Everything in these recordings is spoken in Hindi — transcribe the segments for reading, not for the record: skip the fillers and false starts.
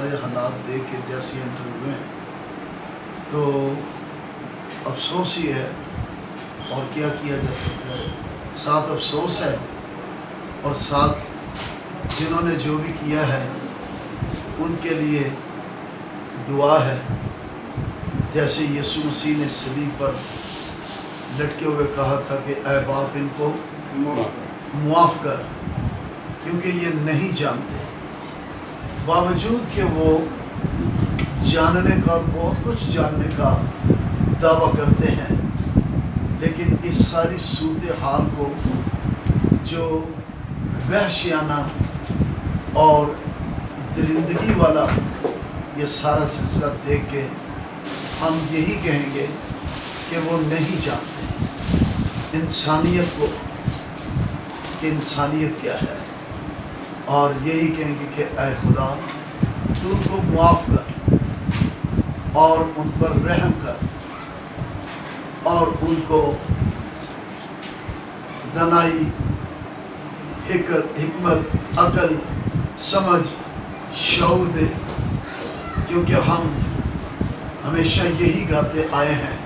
सारे हालात देख के जैसे इंटर हुए हैं तो अफसोस ही है, और क्या किया जा सकता है। साथ अफसोस है और साथ जिन्होंने जो भी किया है उनके लिए दुआ है। जैसे यीशु मसीह ने सलीब पर लटके हुए कहा था कि ऐ बाप इनको मुआफ़ कर, क्योंकि ये नहीं जानते। बावजूद कि वो जानने का और बहुत कुछ जानने का दावा करते हैं, लेकिन इस सारी सूरत हाल को जो वहशियाना और दरिंदगी वाला ये सारा सिलसिला देख के हम यही कहेंगे कि वो नहीं जानते इंसानियत को, कि इंसानियत क्या है, और यही कहेंगे कि ऐ खुदा तू उनको मुआफ़ कर और उन पर रहम कर और उनको दनाई, हिकमत, अकल, समझ, शऊर दे, क्योंकि हम हमेशा यही गाते आए हैं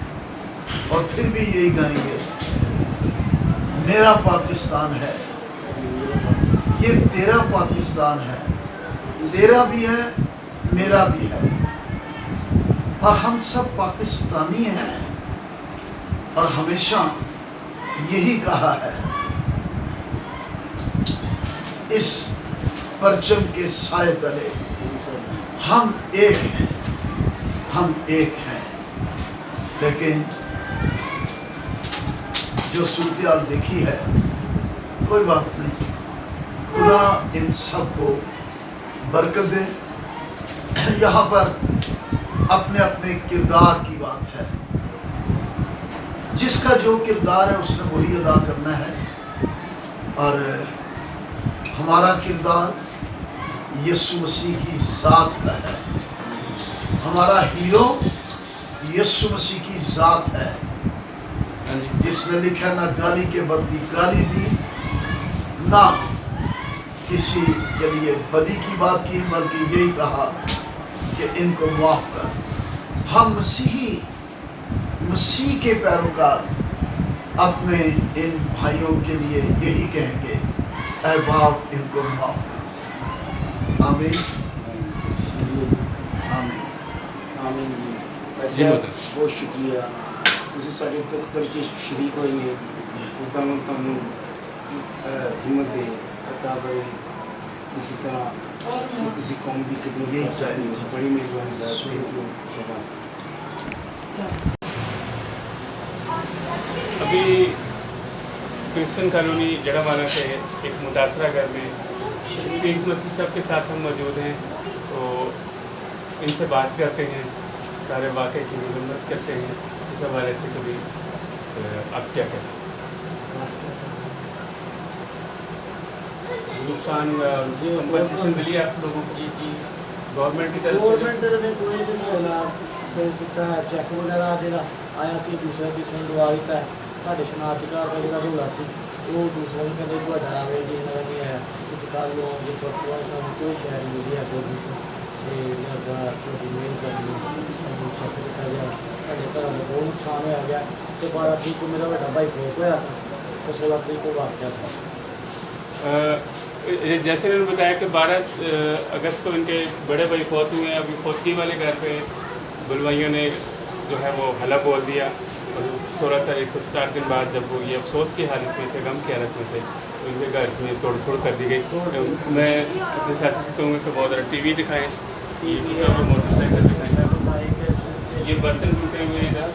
और फिर भी यही गाएंगे, मेरा पाकिस्तान है, ये तेरा पाकिस्तान है, तेरा भी है, मेरा भी है, और हम सब पाकिस्तानी हैं। और हमेशा यही कहा है, इस परचम के साए तले हम एक हैं, हम एक हैं। लेकिन जो सूरत देखी है, कोई बात नहीं, खुदा इन सब को बरकत दे। यहाँ पर अपने अपने किरदार की बात है, जिसका जो किरदार है उसने वही अदा करना है। और हमारा किरदार यीशु मसीह की ज़ात का है, हमारा हीरो यीशु मसीह की ज़ात है, जिसने लिखा ना गाली के बदली गाली दी, ना किसी के लिए बदी की बात की, बल्कि यही कहा कि इनको माफ़ कर। हम मसीह के पैरोकार अपने इन भाइयों के लिए यही कहेंगे, ऐ बाप इनको माफ़ कर। आमीन आमीन आमीन जी। वैसे बहुत शुक्रिया, तुसी साडे दुख दर्द च शरीक होए ने। खुदा तुहानू हिम्मत दे, अता करे इसी तरह कि तुसी कौम दी खिदमत कर सकते हो। बड़ी मेहरबानी साहब, थैंक यू, शाबाश। अभी क्रिश्चियन कॉलोनी जड़ावाला के एक मुतासरा घर में शरीफ मसीह साहब के साथ हम मौजूद हैं, तो इनसे बात करते हैं, सारे वाक़े की मरम्मत करते हैं। इस हवाले से कभी आप क्या कहते हैं? नुकसान कंपनसेशन मिली आप लोगों को? जी गवर्नमेंट की तरफ से? गवर्नमेंट ने कोई भी चैक वगैरह जो आया सी दूसरा किसी ने लवा दिता है। साढ़े शनाख्तकार का जो रोला से वो दूसरा भी कहते ਤੁਹਾਡਾ ਆਵੇ ਜੀ ਇਹਨਾਂ ਦਾ ਨਹੀਂ ਆਇਆ, ਤੁਸੀਂ ਕੱਲ੍ਹ ਨੂੰ ਜੇ ਪਰਸੋਂ ਆਏ, ਸਾਨੂੰ ਕੋਈ ਸ਼ਾਇਦ ਮਿਲੀ ਹੈ ਕੋਈ ਤੇ ਲਿਹਾਜ਼ਾ ਤੁਹਾਡੀ ਮਿਹਰਬਾਨੀ ਸਾਨੂੰ ਚੈੱਕ ਕੀਤਾ ਗਿਆ। ਸਾਡੇ ਘਰਾਂ ਦਾ ਬਹੁਤ ਨੁਕਸਾਨ ਹੋਇਆ ਗਿਆ ਤੇ 12 ਤਰੀਕ को मेरा ਵੱਡਾ भाई ਫੋਟ होया तो 16 तरीक को वाक़या था। जैसे इन्होंने बताया कि 12 अगस्त को इनके बड़े भाई फौत हुए हैं। अभी फौतगी वाले घर पे बुलवाइयों ने जो है वो हला बोल दिया, और 16 तारीख कुछ 4 दिन बाद जब वो ये अफसोस की हालत में थे, गम की हालत में थे, तो इनके घर में तोड़ फोड़ कर दी गई। मैं अपने साथी से कहूँगा कि बहुत ज़्यादा टीवी दिखाएँ, मोटरसाइकिल दिखाएँ, ये बर्तन टूटे हुए इधर।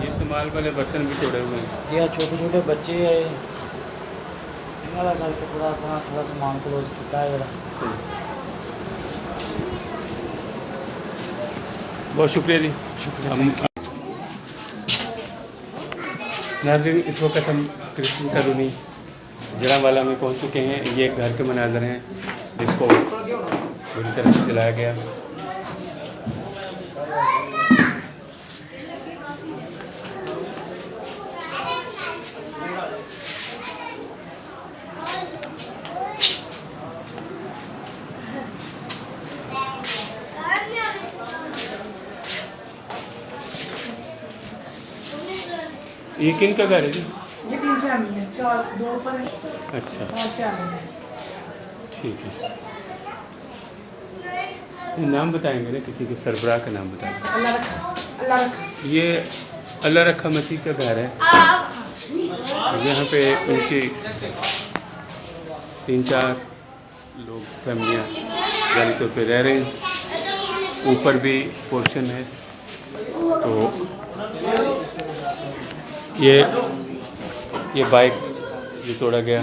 ये इस्तेमाल वाले बर्तन भी तोड़े हुए हैं। ये छोटे छोटे बच्चे है, इन्होंने करके पूरा अपना थोड़ा सामान क्लोज किया है जरा। बहुत शुक्रिया जी, शुक्रिया। नाज़रीन, इस वक्त हम क्रिश्चियन कॉलोनी जड़ावाला में पहुंच चुके हैं। ये एक घर के मनाज़र हैं जिसको बुरी तरह से जलाया गया। ये किन का घर है जी? ये 3 फैमिली है, 4 2 ऊपर है अच्छा, और फैमिली है। ठीक है। ये नाम बताएंगे ना, किसी के सरबराह का नाम बताएंगे। अल्लाह रखा, अल्लाह रखा। ये अल्लाह रखा मसीह का घर है। यहाँ पे उनकी 3-4 लोग फैमिलियाँ जाली तौर पे रह रहे हैं। ऊपर भी पोर्शन है। तो ये बाइक ये तोड़ा गया।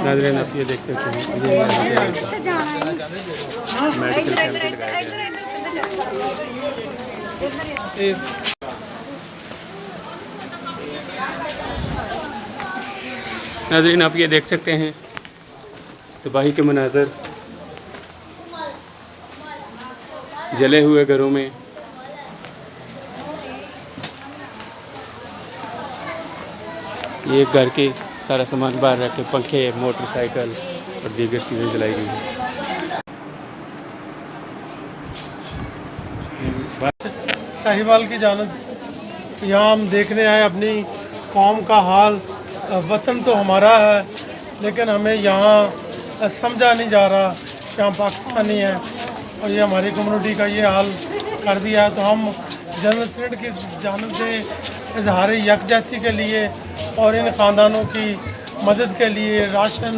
नाज़रीन आप ये देखते हैं ये मेडिकल कैंप लगाया गया है। नाज़रीन आप ये देख सकते हैं तबाही के मनाज़र, जले हुए घरों में ये घर के सारा सामान बाहर रख के पंखे, मोटरसाइकिल और दीगर चीज़ें जलाई गई हैं। साहिवाल की जानब यहाँ हम देखने आए अपनी कौम का हाल। वतन तो हमारा है लेकिन हमें यहाँ समझा नहीं जा रहा कि हम पाकिस्तानी हैं और ये हमारी कम्युनिटी का ये हाल कर दिया है। तो हम जनरल सेनेट की जानब से इजहार यकजहती के लिए और इन ख़ानदानों की मदद के लिए राशन,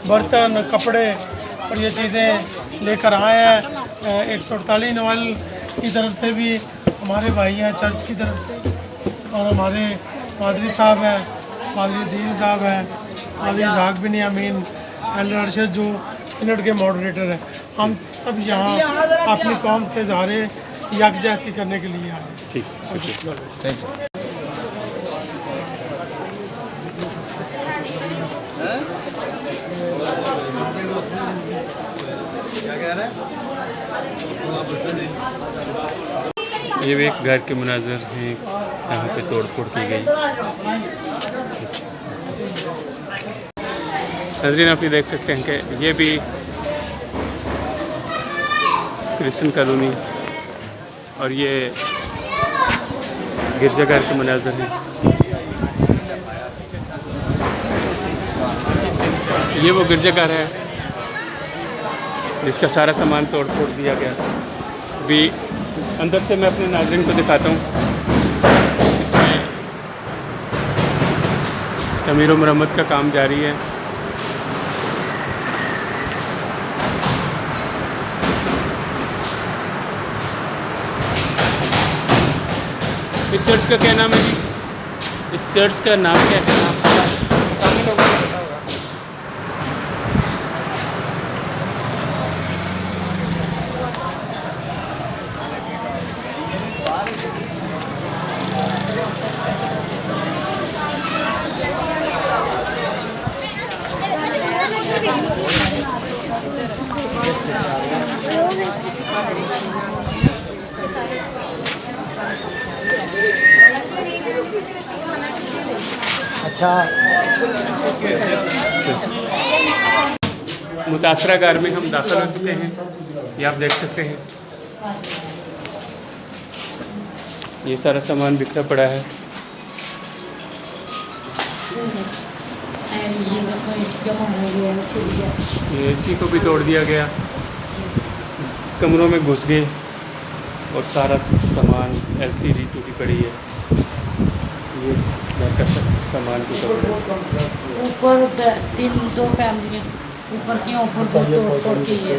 बर्तन, कपड़े और ये चीज़ें लेकर आए हैं। 148 नवल की तरफ से भी हमारे भाई हैं, चर्च की तरफ से, और हमारे पादरी साहब हैं, पादरी दीन साहब हैं, पादरी राग बिन यामीन, एल्डर अरशद जो सीनेट के मॉडरेटर हैं। हम सब यहाँ अपनी कौम से इज़हार यकजहती करने के लिए आए। ठीक, थैंक यू। ये भी एक घर के मुनाज़र हैं, यहाँ पे तोड़ फोड़ की गई। नाज़रीन आप ये देख सकते हैं कि ये भी क्रिश्चियन कॉलोनी और ये गिरजाघर के मुनाज़र हैं। ये वो गिरजाघर है जिसका सारा सामान तोड़ फोड़ दिया गया। भी अंदर से मैं अपने नाज़रीन को दिखाता हूँ। इसमें तमीर व मरम्मत का काम जारी है। इस चर्च का क्या नाम है जी? इस चर्च का नाम क्या है? अच्छा, मुतासरा घर में हम दाखिल हो चुके हैं। ये आप देख सकते हैं, ये सारा सामान बिखरा पड़ा है। ये एसी को भी तोड़ दिया गया, कमरों में घुस गए और सारा सामान एलसीडी टूटी पड़ी है। ये घर का सामान टूटा पड़ा है। ऊपर 2 फैमिली ऊपर की ऊपर को तोड़ के लिए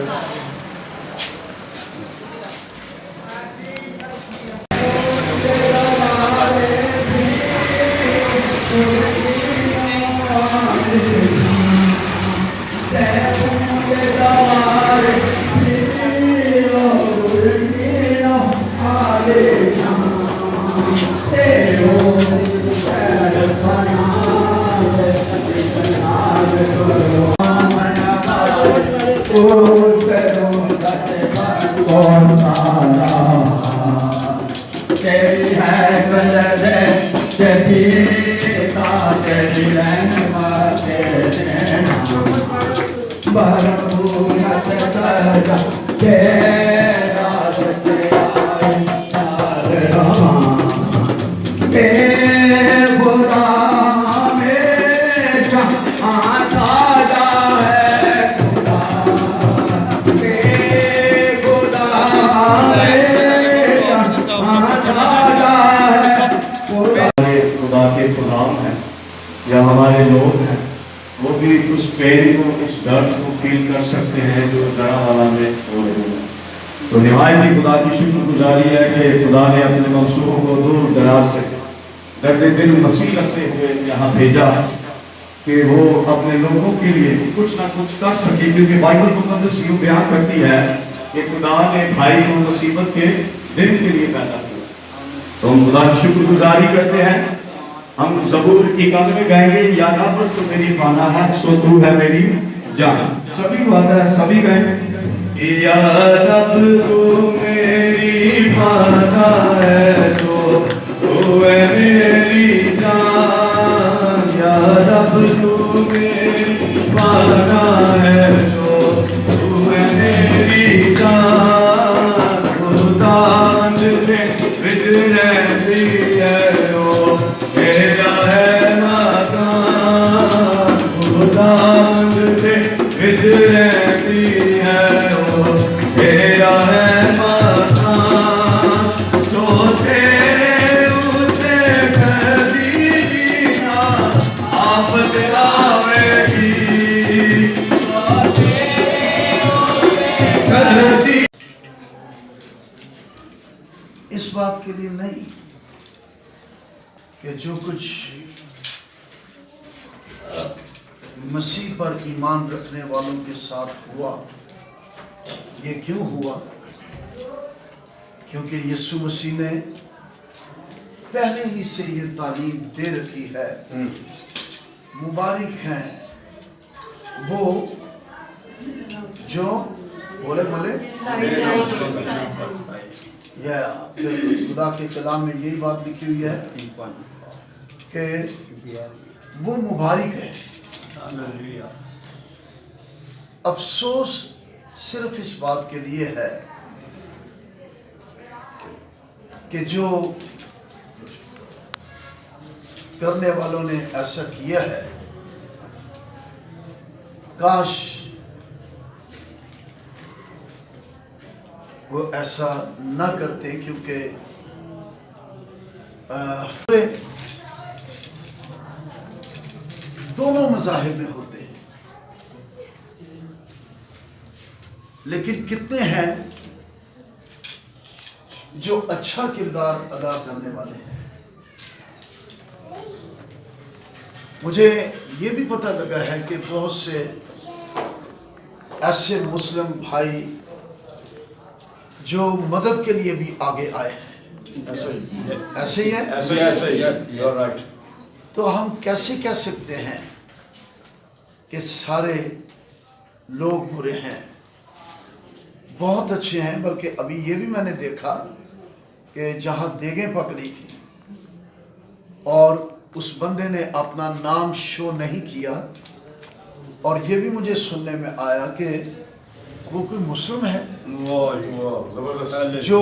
Barang खुदा के गुलाम हैं या हमारे लोग हैं, वो भी उस पेन को, उस दर्द को फील कर सकते हैं जो जरावाला में हो रहे हैं। तो निहायत ही खुदा की शुक्रगुजारी है कि खुदा ने अपने मंसूबों को दूर दराज से दर्द दिल मसीह रखते हुए यहाँ भेजा कि वो अपने लोगों के लिए कुछ ना कुछ कर सके, क्योंकि बाइबल मुकद्दस यूं बयान करती है कि खुदा ने भाई को मुसीबत के दिन के लिए पैदा किया। तो हम खुदा की शुक्रगुजारी करते हैं। हम ज़बूर 91 गाएंगे, या रब तो मेरी पाना है, सो तू है मेरी जान। सभी को आता है, सभी गाएं। या रब तू मेरी पाना है, सो तू है मेरी जान। या रब तू मेरी पाना है, सो तू है मेरी जान। खुदा दिले विच रहती है, ओ मेरा है मकान। खुदा दिले विच रहती है, ओ मेरा है मकान। सो तेरे उसे कभी जीना आफत आवेगी, कभी इस बात के लिए नहीं कि जो कुछ मसीह पर ईमान रखने वालों के साथ हुआ, ये क्यों हुआ? क्योंकि यीशु मसीह ने पहले ही से ये तालीम दे रखी है। मुबारक हैं वो जो बोले बोले या खुदा के कलाम में यही बात लिखी हुई है कि वो मुबारक है। अफसोस सिर्फ इस बात के लिए है कि जो करने वालों ने ऐसा किया है, काश वो ऐसा न करते, क्योंकि दोनों मज़ाहिब में होते हैं, लेकिन कितने हैं जो अच्छा किरदार अदा करने वाले हैं। मुझे ये भी पता लगा है कि बहुत से ऐसे मुस्लिम भाई जो मदद के लिए भी आगे आए हैं। ऐसे ही है, ऐसे। तो हम कैसे कह सकते हैं कि सारे लोग बुरे हैं? बहुत अच्छे हैं। बल्कि अभी ये भी मैंने देखा कि जहाँ देगें पकड़ी थी और उस बंदे ने अपना नाम शो नहीं किया, और ये भी मुझे सुनने में आया कि वो कोई मुस्लिम है जो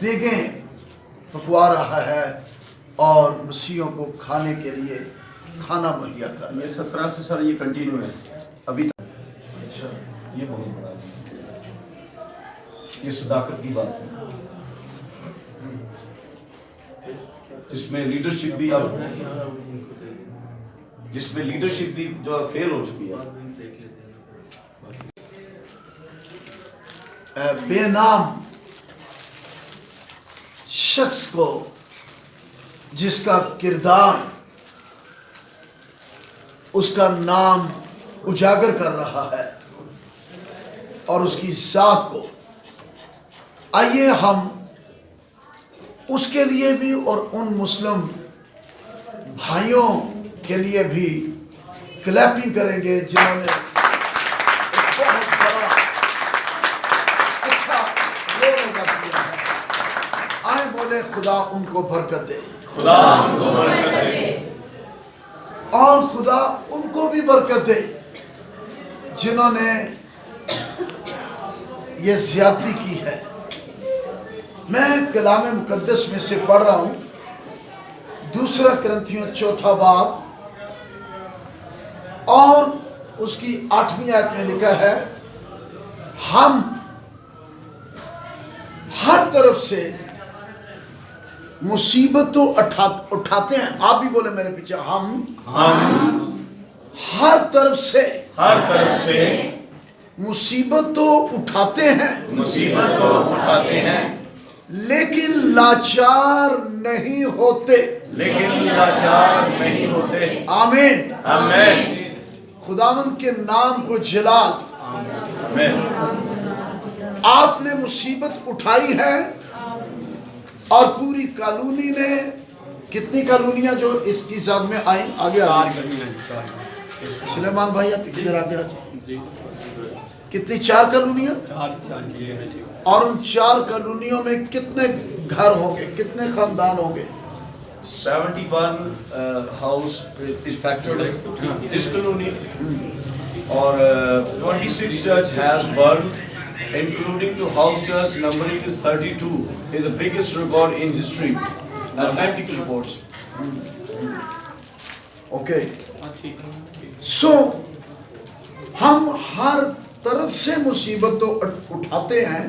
देगें पकवा रहा है और मसीहों को खाने के लिए खाना मुहैया कर रहा है। ये 17 से सर ये कंटिन्यू है अभी तक। अच्छा, ये बहुत बड़ा है, ये सदाकत की बात है। इसमें लीडरशिप भी अब, जिसमें लीडरशिप भी जो फेल हो चुकी है। बेनाम शख्स को जिसका किरदार उसका नाम उजागर कर रहा है और उसकी जात को, आइए हम उसके लिए भी और उन मुस्लिम भाइयों के लिए भी क्लैपिंग करेंगे जिन्होंने बहुत बड़ा अच्छा रोल अदा किया है। आए बोले खुदा उनको बरकत दे, खुदा उनको बरकत दे, और खुदा उनको भी बरकत दे जिन्होंने ये ज्यादती की है। मैं कलाम मुकद्दस में से पढ़ रहा हूं, 2 कुरिन्थियों 4 बाब और उसकी 8वीं आयत में लिखा है, हम हर तरफ से मुसीबत तो उठाते हैं। आप भी बोले मेरे पीछे, हम हर तरफ से मुसीबत तो उठाते हैं, लेकिन लाचार नहीं होते। आमीन। खुदावंद के नाम को जलाल। आपने मुसीबत उठाई है और पूरी कॉलोनी ने, कितनी कॉलोनियां जो इसकी ज़द में आई, आगे सुलेमान भाई आप किधर आगे आ जाओ। कितनी? 4 कॉलोनियां। और उन 4 कॉलोनियों में कितने घर होंगे, कितने खानदान होंगे? 71 house is factored in this colony, or 26 church has burned, including to house church numbering is 32, is the biggest record in history. Authentic reports. Okay. So हम हर तरफ से मुसीबत तो उठाते हैं।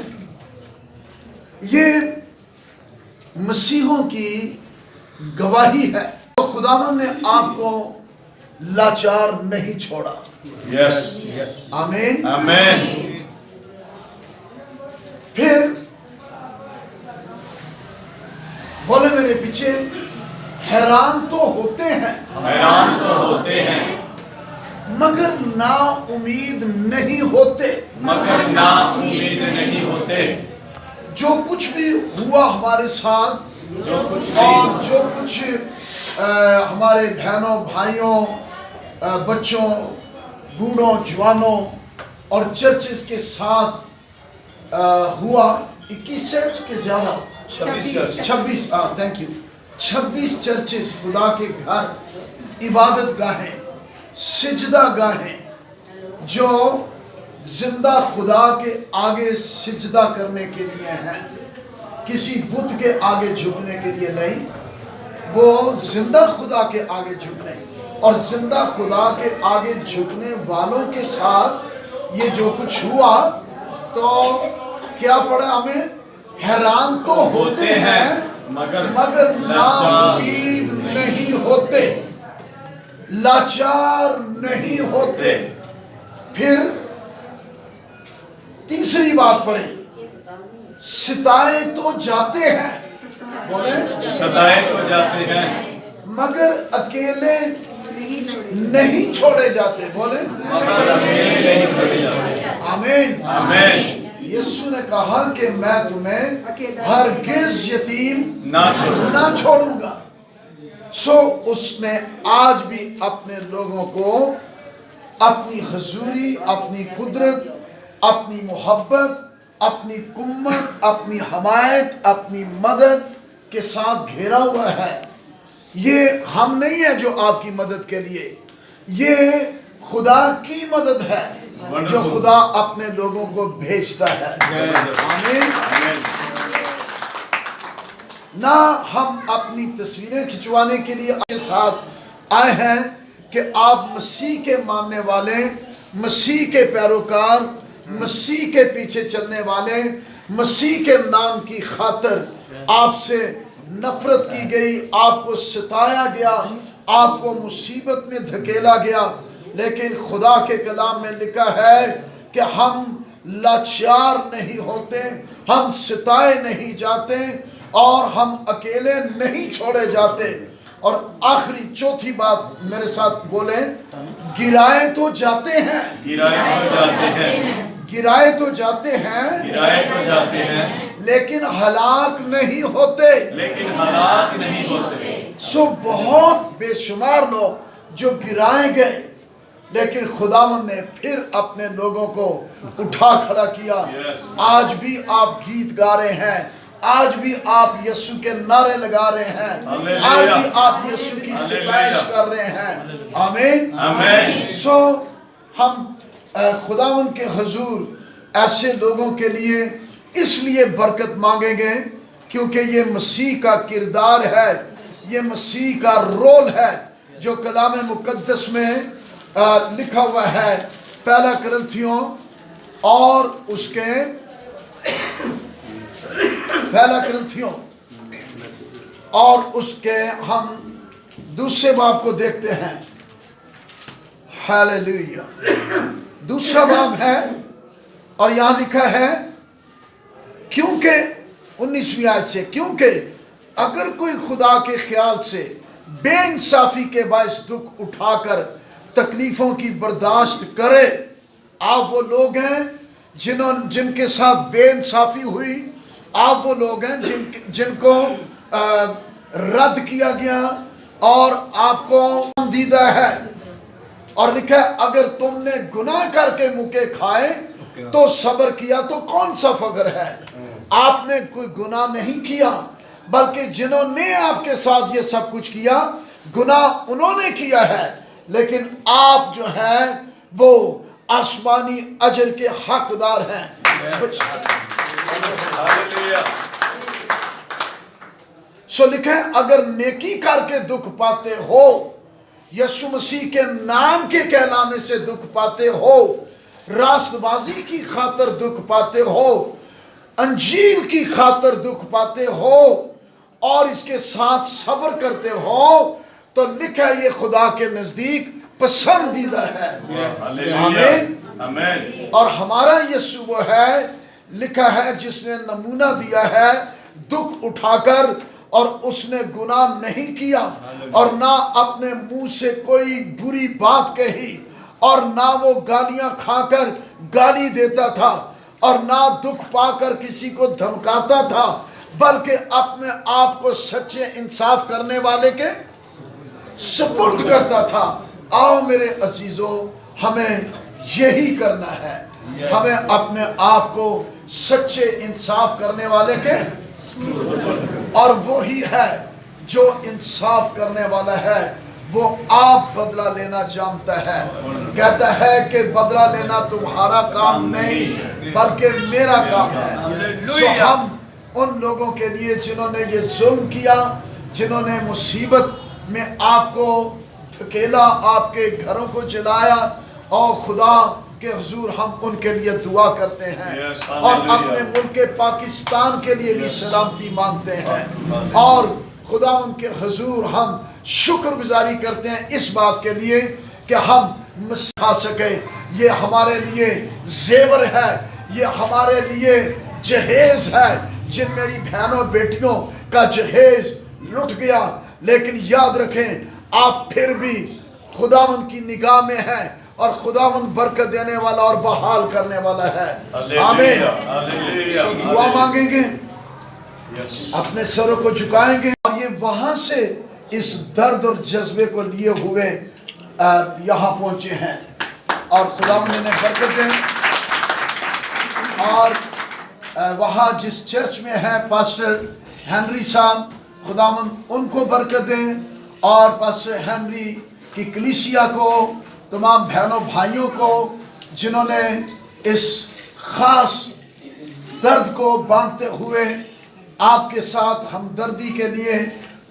ये मसीहों की गवाही है। तो खुदावंद ने आपको लाचार नहीं छोड़ा। Yes. आमीन। Amen. फिर बोले मेरे पीछे, हैरान तो होते हैं मगर ना उम्मीद नहीं होते। जो कुछ भी हुआ हमारे साथ, और जो कुछ हमारे बहनों भाइयों बच्चों बूढ़ों जवानों और चर्चेस के साथ हुआ, 21 चर्च के ज्यादा 26 थैंक यू 26 चर्चेस, खुदा के घर, इबादत गाहें, सिजदा गाहें, जो जिंदा खुदा के आगे सिजदा करने के लिए हैं, किसी बुत के आगे झुकने के लिए नहीं, वो जिंदा खुदा के आगे झुकने, और जिंदा खुदा के आगे झुकने वालों के साथ ये जो कुछ हुआ, तो क्या पढ़ा हमें? हैरान तो होते हैं मगर नाउम्मीद नहीं होते, लाचार नहीं होते। फिर तीसरी बात पढ़े, सिताए तो जाते हैं, बोले सताए तो जाते हैं मगर अकेले नहीं छोड़े जाते। बोले आमीन। यीशु ने कहा कि मैं तुम्हें हरगिज यतीम ना छोड़ूंगा। सो उसने आज भी अपने लोगों को अपनी हजूरी, अपनी कुदरत, अपनी मोहब्बत, अपनी कुम्मत, अपनी हमायत, अपनी मदद के साथ घेरा हुआ है। ये हम नहीं है जो आपकी मदद के लिए, ये खुदा की मदद है जो खुदा अपने लोगों को भेजता है। आमीन। ना हम अपनी तस्वीरें खिंचवाने के लिए आपके साथ आए हैं कि आप मसीह के मानने वाले, मसीह के पैरोकार, मसीह के पीछे चलने वाले, मसीह के नाम की खातिर आपसे नफरत की गई, आपको सताया गया, आपको मुसीबत में धकेला गया, लेकिन खुदा के कलाम में लिखा है कि हम लाचार नहीं होते, हम सताए नहीं जाते और हम अकेले नहीं छोड़े जाते। और आखिरी चौथी बात मेरे साथ बोले, गिराए तो जाते हैं, लेकिन हलाक नहीं होते। सो बहुत बेशुमार लोग जो गिराए गए, लेकिन खुदावंद ने फिर अपने लोगों को उठा खड़ा किया। आज भी आप गीत गा रहे हैं, आज भी आप यीशु के नारे लगा रहे हैं, आज भी आप यीशु की सताइश कर रहे हैं। आमीन। सो हम खुदावंद के हुजूर ऐसे लोगों के लिए इसलिए बरकत मांगेंगे क्योंकि ये मसीह का किरदार है, ये मसीह का रोल है जो कलाम मुकद्दस में लिखा हुआ है। पहला कुरिन्थियों और उसके पहला कुरिन्थियों और उसके हम दूसरे बाब को देखते हैं। हालेलुया। दूसरा बाब है और यहां लिखा है क्योंकि 19वीं आयत से, क्योंकि अगर कोई खुदा के ख्याल से बेइंसाफी के बायस दुख उठाकर तकलीफों की बर्दाश्त करे, आप वो लोग हैं जिनके साथ बेइंसाफी हुई, आप वो लोग हैं जिनको रद्द किया गया और आपको दीदा है। और लिखा है अगर तुमने गुनाह करके मुके खाए तो सब्र किया तो कौन सा फख्र है। आपने कोई गुनाह नहीं किया, बल्कि जिन्होंने आपके साथ ये सब कुछ किया गुनाह उन्होंने किया है, लेकिन आप जो है वो आसमानी अजर के हकदार हैं। सो लिखा है अगर नेकी करके दुख पाते हो, यीशु मसीह के नाम के कहलाने से दुख पाते हो, रास्तबाजी की खातर दुख पाते हो, अंजील की खातर दुख पाते हो और इसके साथ सब्र करते हो, तो लिखा है ये खुदा के नजदीक पसंदीदा है। आमीन। और हमारा यीशु वो है, लिखा है जिसने नमूना दिया है दुख उठाकर, और उसने गुनाह नहीं किया और ना अपने मुंह से कोई बुरी बात कही और ना वो गालियां खाकर गाली देता था और ना दुख पाकर किसी को धमकाता था, बल्कि अपने आप को सच्चे इंसाफ करने वाले के सुपुर्द करता था। आओ मेरे अजीजों, हमें यही करना है, हमें अपने आप को सच्चे इंसाफ करने वाले के, और वो ही है जो इंसाफ करने वाला है, वो आप बदला लेना जानता है। कहता है कि बदला लेना तुम्हारा काम नहीं बल्कि मेरा काम है। सो हम उन लोगों के लिए जिन्होंने ये जुल्म किया, जिन्होंने मुसीबत में आपको धकेला, आपके घरों को जलाया, और खुदा के हुजूर हम उनके लिए दुआ करते हैं और अपने मुल्क पाकिस्तान के लिए भी सलामती मांगते हैं। और खुदा उनके हुजूर हम शुक्रगुजारी करते हैं इस बात के लिए कि हम खा सके। ये हमारे लिए जेवर है, ये हमारे लिए जहेज है। जिन मेरी बहनों बेटियों का जहेज लुट गया, लेकिन याद रखें आप फिर भी खुदावंद की निगाह में हैं और खुदावंद बरकत देने वाला और बहाल करने वाला है। आमीन। तो दुआ मांगेंगे, अपने सरों को झुकाएंगे और ये वहां से इस दर्द और जज्बे को लिए हुए यहाँ पहुंचे हैं और खुदावंद ने बरकत दें। और वहाँ जिस चर्च में है पास्टर हेनरी साहब, खुदावंद उनको बरकत दें और पास्टर हेनरी की कलीसिया को, तमाम बहनों भाइयों को जिन्होंने इस खास दर्द को बांटते हुए आपके साथ हमदर्दी के लिए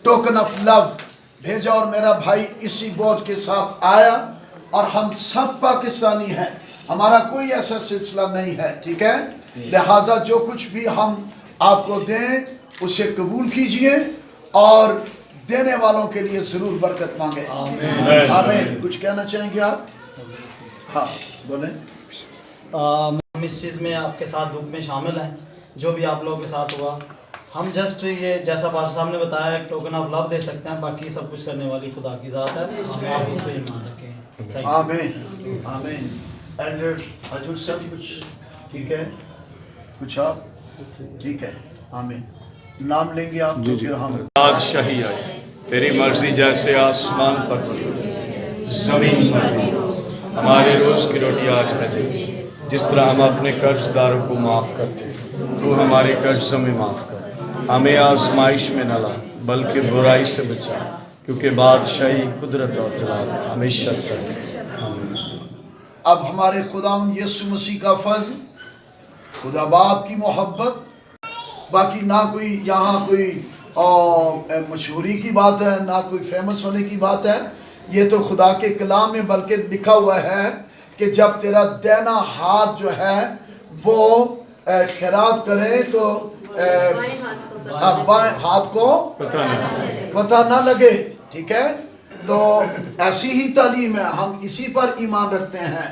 टोकन ऑफ लव भेजा, और मेरा भाई इसी बोझ के साथ आया। और हम सब पाकिस्तानी हैं, हमारा कोई ऐसा सिलसिला नहीं है, ठीक है। लिहाजा जो कुछ भी हम आपको दें उसे कबूल कीजिए और देने वालों के लिए जरूर बरकत मांगे। आमीन। कुछ कहना चाहेंगे आप? हाँ बोलें। हम इस चीज़ में आपके साथ दुख में शामिल हैं, जो भी आप लोगों के साथ हुआ। हम जस्ट ये जैसा पास्टर साहब ने बताया एक टोकन ऑफ लव दे सकते हैं, बाकी सब कुछ करने वाली खुदा की ज़ात है। आप इस पर ईमान रखें। आमीन आमीन। एल्डर हजूर सब कुछ ठीक है, कुछ आप ठीक है। आमीन। नाम लेंगे आप तो फिर हम। बादशाही आए, तेरी मर्जी जैसे आसमान पर जमीन पर भी। हमारे रोज की रोटी आज है दे, जिस तरह हम अपने कर्जदारों को माफ़ करते हैं, तू हमारे कर्ज में माफ़ कर। हमें आजमाइश में न ला, बल्कि बुराई से बचा, क्योंकि बादशाही, कुदरत और जलाल हमेशा तक। आमीन। अब हमारे खुदावंद यीशु मसीह का फज़ल, खुदा बाप की मोहब्बत, बाकी ना कोई यहाँ कोई मशहूरी की बात है, ना कोई फेमस होने की बात है। ये तो खुदा के कलाम में बल्कि लिखा हुआ है कि जब तेरा दाहिना हाथ जो है वो खैरात करे तो बाएं हाथ को पता ना लगे। ठीक है, तो ऐसी ही तालीम है, हम इसी पर ईमान रखते हैं।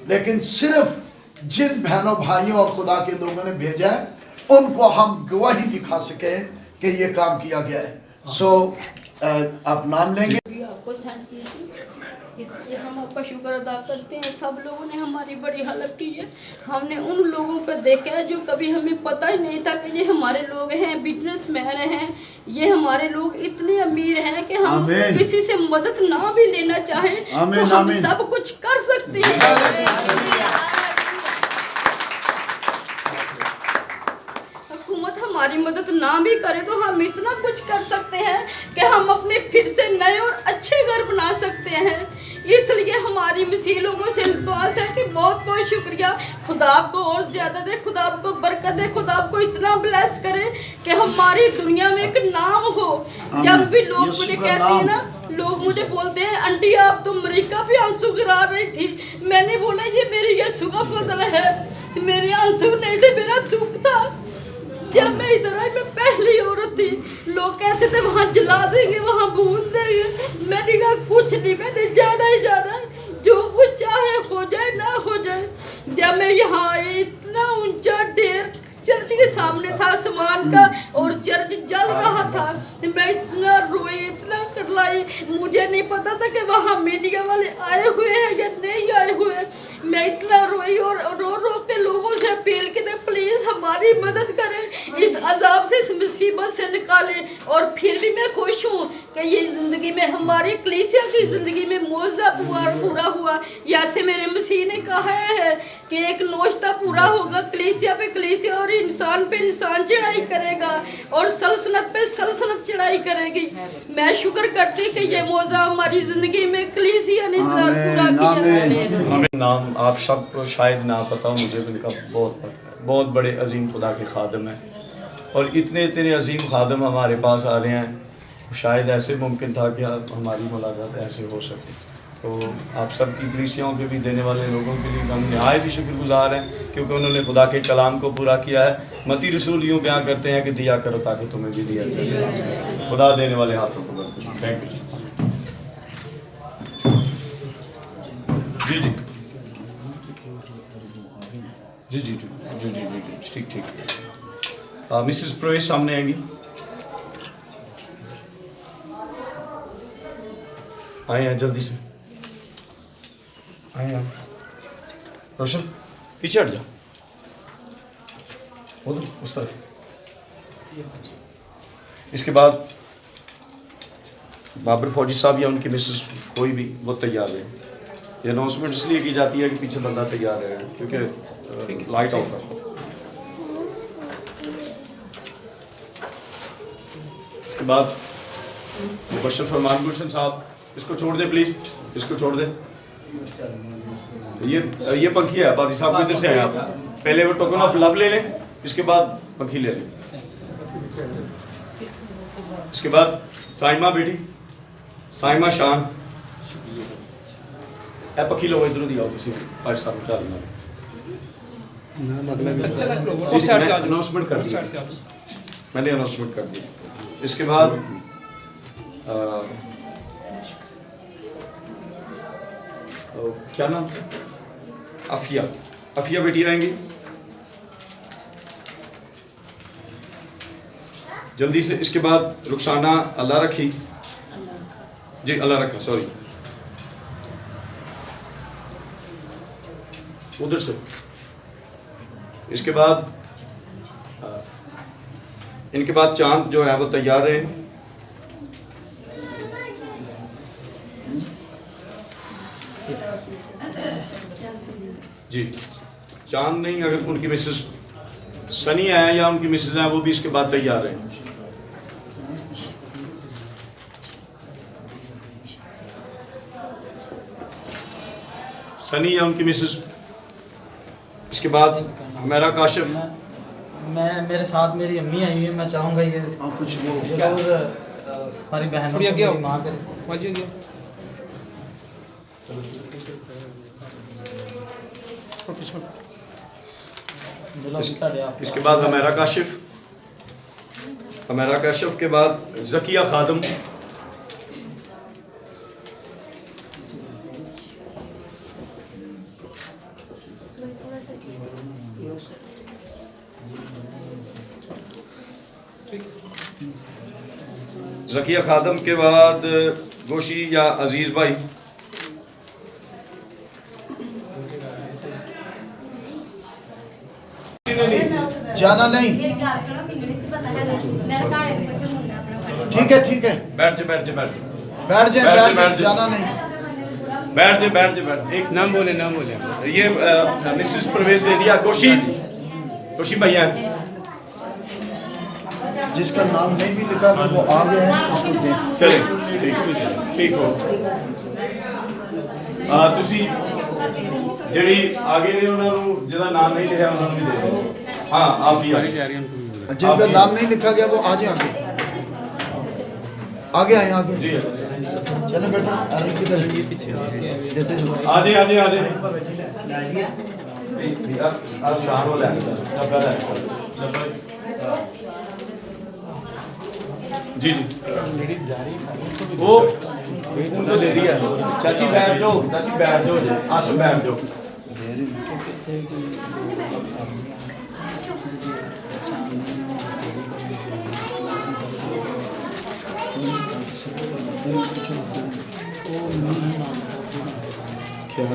लेकिन सिर्फ जिन बहनों भाइयों और खुदा के लोगों ने भेजा है उनको हम गवाही दिखा सके कि ये काम किया गया है। सो आप नाम लेंगे। आपको सेंड की थी, इसलिए हम आपका शुक्र अदा करते हैं। सब लोगों ने हमारी बड़ी हेल्प की है। हमने उन लोगों को देखा है जो कभी हमें पता ही नहीं था कि ये हमारे लोग हैं, बिजनेसमैन हैं, ये हमारे लोग इतने अमीर हैं कि हम किसी से मदद ना भी लेना चाहें तो हम सब कुछ कर सकते हैं। हुकूमत हमारी मदद ना भी करे तो हम इतना कुछ कर सकते हैं कि हम अपने फिर से नए और अच्छे घर बना सकते हैं। इसलिए हमारी मसीह लोगों से दुआ है कि बहुत बहुत शुक्रिया। खुदा आपको और ज़्यादा दे, खुदा आपको बरकत दे, खुदा आपको इतना ब्लेस करे कि हमारी दुनिया में एक नाम हो। जब भी लोग मुझे कहते हैं ना, लोग मुझे बोलते हैं आंटी आप तो अमेरिका पे आंसू गिरा रही थी, मैंने बोला ये मेरे यीशु का फजल है, मेरे आंसू नहीं थे, मेरा दुख था। जब मैं इधर आई, मैं पहली औरत थी, लोग कहते थे वहाँ जला देंगे, वहाँ भून देंगे, मैंने कहा कुछ नहीं, मैंने जाना ही जाना, जो कुछ चाहे हो जाए ना हो जाए। जब मैं यहाँ आई, इतना ऊंचा ढेर चर्च के सामने था आसमान का और चर्च जल रहा था, मैं इतना रोई, इतना करलाई, मुझे नहीं पता था कि वहाँ मीडिया वाले आए हुए हैं या नहीं आए हुए। मैं इतना रोई और रो रो के लोगों से अपील की थी प्लीज़ हमारी मदद करें, इस अजाब से, इस मुसीबत से निकालें। और फिर भी मैं खुश हूँ कि ये ज़िंदगी में, हमारी कलीसिया की ज़िंदगी में मौज़ा पूरा हुआ। जैसे मेरे मसीह ने कहा है कि एक नोश्ता पूरा होगा, कलीसिया पे कलीसिया और इंसान पे इंसान चढ़ाई करेगा और सल्तनत पे सल्तनत चढ़ाई करेगी। मैं शुक्र करती कि ये मौज़ा हमारी ज़िंदगी में कलीसिया ने पूरा किया। नाम आप सबको शायद ना पता हो, मुझे उनका बहुत पता है। बहुत बड़े अजीम खुदा के खादम हैं और इतने अजीम खादम हमारे पास आ रहे हैं। शायद ऐसे मुमकिन था कि हमारी मुलाकात ऐसे हो सके। तो आप सब की कलीसियाओं पे भी देने वाले लोगों के लिए हम नहायत ही शुक्रगुजार हैं क्योंकि उन्होंने खुदा के कलाम को पूरा किया है। मती रसूल यूँ बयान करते हैं कि दिया करो ताकि तुम्हें भी दिया जाए। खुदा देने वाले हाथों को बरकत। थैंक यू जी जी जी जी जी जी जी ठीक। मिसेस प्रवेश सामने आएंगी। आए हैं जल्दी से, आए हैं। रोशन पीछे हट जा, उस तरफ। इसके बाद बाबर फौजी साहब या उनकी मिसेस कोई भी वो तैयार है। ये अनाउंसमेंट इसलिए की जाती है कि पीछे बंदा तैयार है क्योंकि लाइट ऑफ है। इसके बाद मुबशर फरमान गुलशन साहब, इसको छोड़ दे प्लीज, इसको छोड़ दे। ये पंखी है, पादी साहब को इधर से आए आप। पहले वो टोकन ऑफ लव ले लें, इसके बाद पंखी ले लें। इसके बाद साइमा बेटी, साइमा शान है, पखी लोग इधर दिया किसी पाकिस्तान में चालू अनाउंसमेंट कर दी, मैंने अनाउंसमेंट कर दी। इसके बाद तो क्या नाम, अफिया बेटी आएंगी जल्दी से। इसके बाद रुखसाना अल्लाह रखी जी, अल्लाह रखा, सॉरी उधर से। इसके बाद इनके बाद चांद जो है वो तैयार है। जी चांद नहीं, अगर उनकी मिसेस सनी है या उनकी मिसेस है वो भी इसके बाद तैयार है। सनी या उनकी मिसेस, इसके बाद हमेरा काशिफ। मैं मेरे साथ मेरी अम्मी आई हुई है, मैं चाहूँगा ये कुछ वो जरूर हमारी बहनों को मेरी माँ करे। इसके बाद हमेरा काशिफ, हमेरा काशिफ के बाद ज़किया खादम, ज़किया खादम के बाद गोशी या अजीज़ भाई, जाना नहीं। ठीक है ठीक है, बैठ जा बैठ जा बैठ जा बैठ जाए बैठ बैठ जाए, जाए, जाना नहीं। बैठ जा बैठ जा बैठ। एक नाम बोले ये मिसेस परवेज दे दिया। गोशी, गोशी भैया जिसका नाम नहीं भी लिखा अगर वो आ गया है उसको दें। चले, ठीक ठीक हो। तुसी ਜਿਹੜੀ आगे ने उन्होंने जिहदा नाम नहीं लिखा उन्होंने भी दे दो। हाँ आप भी आगे। जिनका नाम नहीं लिखा गया वो आ जाए आगे, आगे आए आगे। जी चलो बेटा आगे किधर देते जो आजे आजे आजे अब शान हो जी जी वो उनको दे दिया। चाची बैठ जाओ, चाची बैठ जाओ, आस बैठ जाओ। क्या